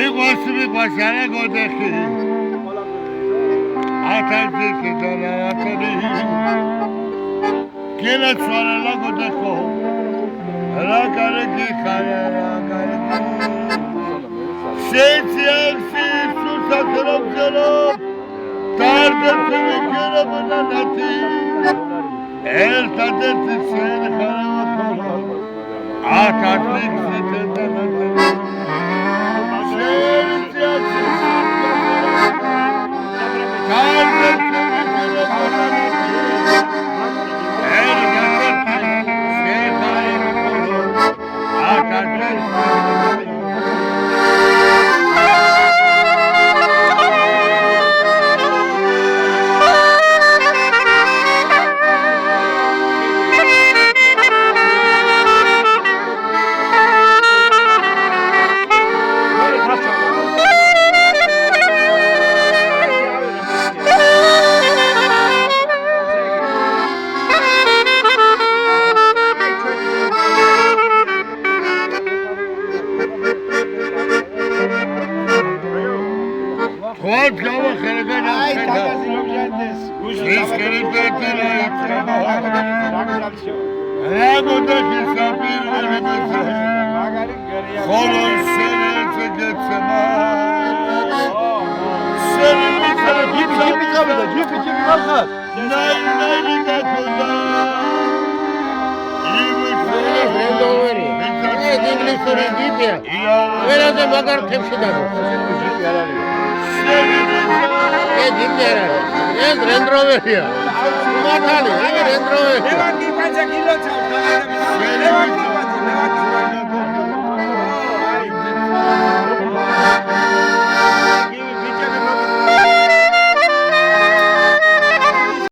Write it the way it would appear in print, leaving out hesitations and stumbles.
მიყვას არა გოდეხი ათაძიკი დანაათები გელაცვალა ლაგოდეხო რა კარგი ხარა რა კარგი შეციალში სუსათრობზერო დარდებში ვიქერებოდა ნათი ერთადერთი შენ ხარავა ათაძიკი დანაათები What go ahead Ay, takas ilogyantes. Biz kelepetleri Ragudaki sapir verimesi Kolon senete geçsema Senete Gibi kabada, gibi bakar. Nayli gakuda Rendoveri. Evet, İngiliz soru gibi ya. Öyle de bakar tepsiden. Şimdi herhalde. Evet, Rendoveri ya. Kumarhane, evet Rendoveri. Evan ki 5 kilo